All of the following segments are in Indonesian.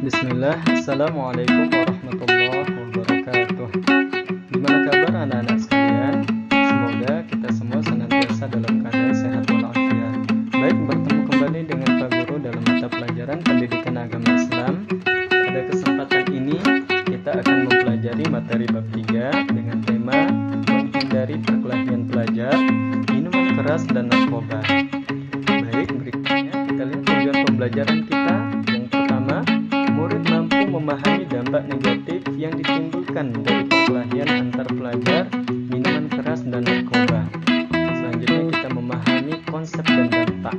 Bismillah, Assalamualaikum warahmatullahi wabarakatuh. Gimana kabar anak-anak sekalian? Semoga kita semua senantiasa dalam keadaan sehat walafiat. Baik, bertemu kembali dengan Pak Guru dalam mata pelajaran Pendidikan Agama Islam. Pada kesempatan ini, kita akan mempelajari materi bab 3 dengan tema menghindari perkelahian pelajar, minuman keras dan narkoba. Baik, berikutnya kita lihat tujuan pembelajaran kita. Yang pertama, murid mampu memahami dampak negatif yang ditimbulkan dari perkelahian antar pelajar, minuman keras, dan narkoba. Selanjutnya kita memahami konsep dan dampak,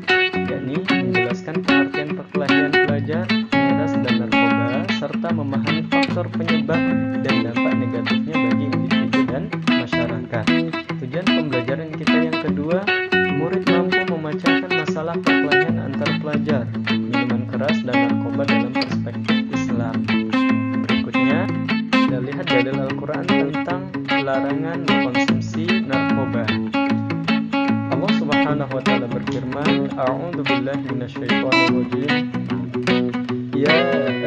yakni menjelaskan pengertian perkelahian pelajar, miras, dan narkoba, serta memahami faktor penyebab dan dampak negatifnya bagi individu dan masyarakat. Tujuan pembelajaran kita yang kedua, murid mampu memecahkan masalah perkelahian antar pelajar, minuman keras, dan narkoba dalam perspektif Islam. Berikutnya, kita lihat dalil Al-Quran tentang larangan mengkonsumsi narkoba. Allah Subhanahu wa Ta'ala berfirman, A'udzu billahi minasyaitonir rajim. Ya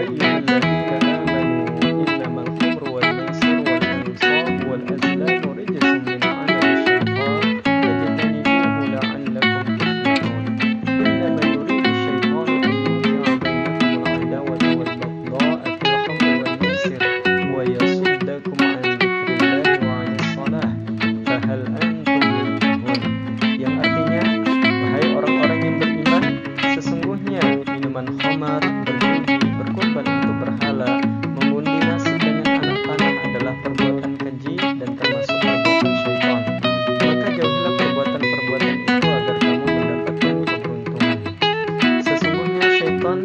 ayyuhalladzina amanu innamal khamru wal maisir wal ansab wal azlamu rijsun min 'amali syaitan fajtanibuhu la'allakum tuflihun. Innama yuridu syaitanu an yuqi'a bainakum al-'adawata wal baghdha'a fil khamri wal maisir wa yasuddakum 'an dzikrillahi wa 'anis shalah fahal antum muntahun. Yang artinya, wahai orang-orang yang beriman, sesungguhnya minuman khamar, berjudi, berkorban untuk berhala, mengundi nasib dengan anak panah adalah perbuatan keji dan termasuk perbuatan syaitan. Maka jauhilah perbuatan-perbuatan itu agar kamu mendapatkan keberuntungan. Sesungguhnya syaitan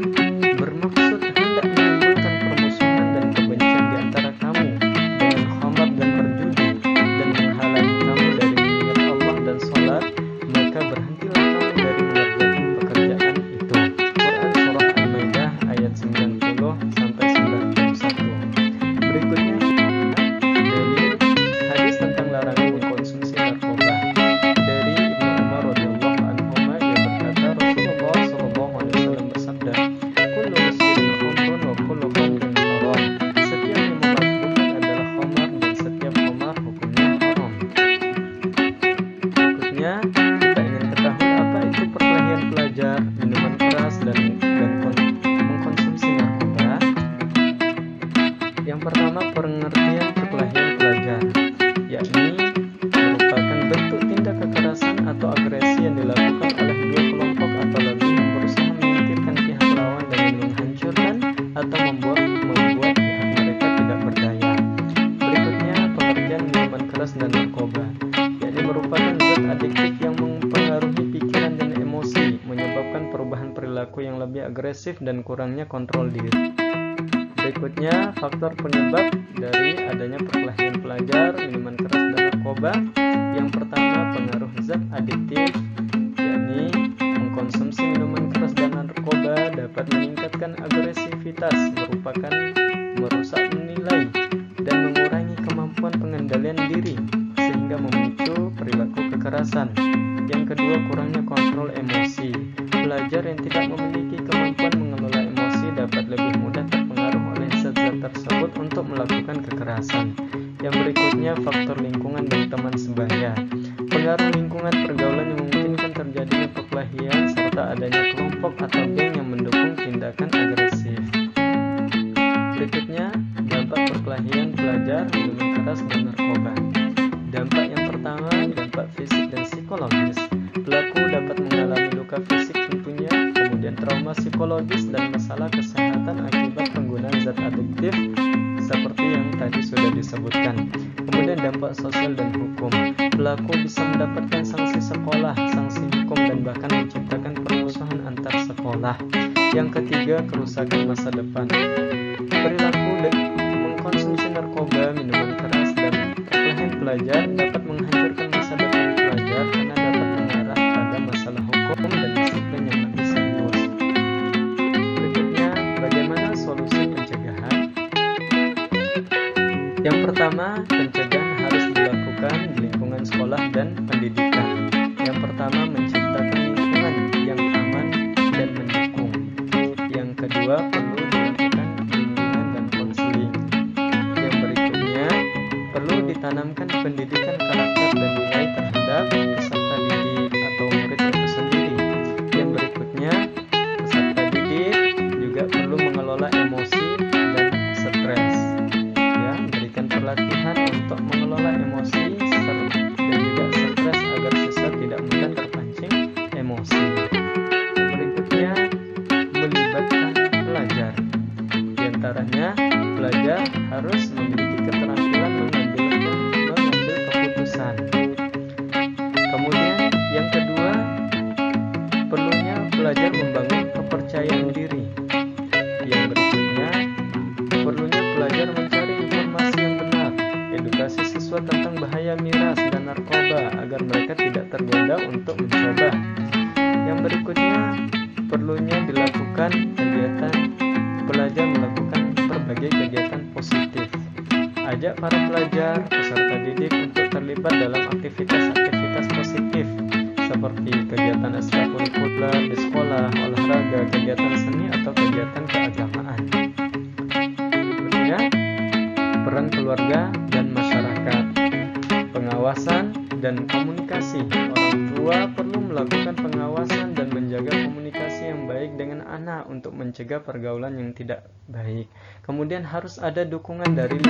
bermaksud hendak menimbulkan permusuhan dan kebencian di antara kamu dengan khamar dan berjudi dan menghalangi kamu dari mengingat Allah dan sholat. Maka berhentilah kamu dari mengerjakan pekerjaan itu. Quran Surah Al-Maidah ayat 90 sampai 91. Berikutnya dalil hadis tentang larangan mengkonsumsi narkoba. Dari Ibnu Umar radhiyallahu anhuma, ia berkata, Rasulullah sallallahu alaihi wasallam bersabda, kullu muskirin khamrun wa kullu khamrin haram. Setiap yang memabukkan adalah khamar dan setiap khamar hukumnya haram. Berikutnya kita ingin ketahui apa itu perkelahian pelajar, minuman keras, dan mengkonsumsi narkoba. Yang pertama, pengertian perkelahian pelajar, yakni merupakan bentuk tindak kekerasan atau agresi yang dilakukan oleh dua kelompok atau lebih yang berusaha menyingkirkan pihak lawan dengan menghancurkan atau membuat pihak mereka tidak berdaya. Berikutnya, pengertian minuman keras dan narkoba, yakni merupakan zat adiktif yang mempengaruhi pikiran dan emosi, menyebabkan perubahan perilaku yang lebih agresif dan kurangnya kontrol diri. Berikutnya, faktor penyebab dari adanya perkelahian pelajar, minuman keras, dan narkoba. Yang pertama, pengaruh zat adiktif, yakni mengkonsumsi minuman keras dan narkoba dapat meningkatkan agresivitas, merupakan merusak nilai dan mengurangi kemampuan pengendalian diri sehingga memicu perilaku kekerasan. Yang kedua, kurangnya kontrol emosi. Pelajar yang tidak memiliki kemampuan mengelola emosi dapat lebih mudah terpengaruh oleh zat-zat tersebut untuk melakukan kekerasan. Yang berikutnya, faktor lingkungan dan teman sebaya. Pengaruh lingkungan pergaulan yang memungkinkan terjadinya perkelahian serta adanya kelompok atau geng yang mendukung tindakan agresif. Berikutnya, dampak perkelahian pelajar, minuman keras, dan narkoba. Dampak yang pertama, dampak fisik dan psikologis. Pelaku dapat mengalami luka fisik tentunya, kemudian trauma psikologis dan masalah kesehatan akibat penggunaan zat adiktif seperti yang tadi sudah disebutkan. Kemudian dampak sosial dan hukum. Pelaku bisa mendapatkan sanksi sekolah, sanksi hukum, dan bahkan menciptakan permusuhan antar sekolah. Yang ketiga, kerusakan masa depan. Perilaku mengkonsumsi narkoba, minuman keras, dan perkelahian pelajar dapat menghancurkan masa depan pelajar karena dapat mengarah pada masalah hukum dan disiplin yang lebih serius. Berikutnya, bagaimana solusi pencegahan? Yang pertama, pencegahan harus dilakukan di lingkungan sekolah dan pendidikan. Yang pertama, menciptakan lingkungan yang aman dan mendukung. Yang kedua, perlu dilakukan menanamkan pendidikan karakter dan nilai terhadap peserta didik atau murid itu sendiri. Yang berikutnya, peserta didik juga perlu mengelola emosi dan stres. Ya, berikan pelatihan untuk mengelola emosi dan juga stres agar siswa tidak mudah terpancing emosi. Yang berikutnya, melibatkan pelajar. Di antaranya, pelajar harus memiliki keterampilan mengambil keputusan. Kemudian yang kedua, perlunya pelajar membangun kepercayaan diri. Yang berikutnya, perlunya pelajar mencari informasi yang benar, edukasi siswa tentang bahaya miras dan narkoba agar mereka tidak tergoda untuk mencoba. Yang berikutnya, perlunya dilakukan pelajar melakukan berbagai kegiatan positif. Ajak para pelajar, peserta didik untuk terlibat dalam aktivitas-aktivitas positif seperti kegiatan ekstrakurikuler di sekolah, olahraga, kegiatan seni atau kegiatan keagamaan. Berikutnya, peran keluarga dan masyarakat. Pengawasan dan komunikasi. Orang tua perlu melakukan pengawasan dan menjaga komunikasi yang baik dengan anak untuk mencegah pergaulan yang tidak baik. Kemudian harus ada dukungan dari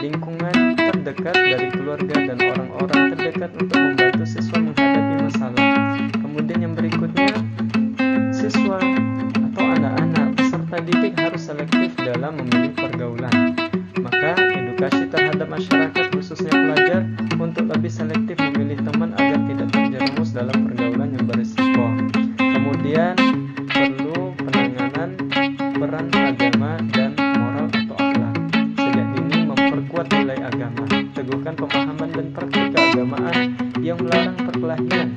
lingkungan terdekat dari keluarga dan orang-orang terdekat untuk membantu siswa menghadapi masalah. Kemudian yang berikutnya, siswa atau anak-anak peserta didik harus selektif dalam memilih pergaulan. Maka edukasi terhadap masyarakat khususnya pelajar untuk lebih selektif memilih teman agar tidak terjerumus dalam pergaulan yang berisiko. Kemudian perlu penanganan peran agama dan moral atau akhlak. Sejak dini memperkuat nilai agama, teguhkan pemahaman dan praktik keagamaan yang melarang perkelahian,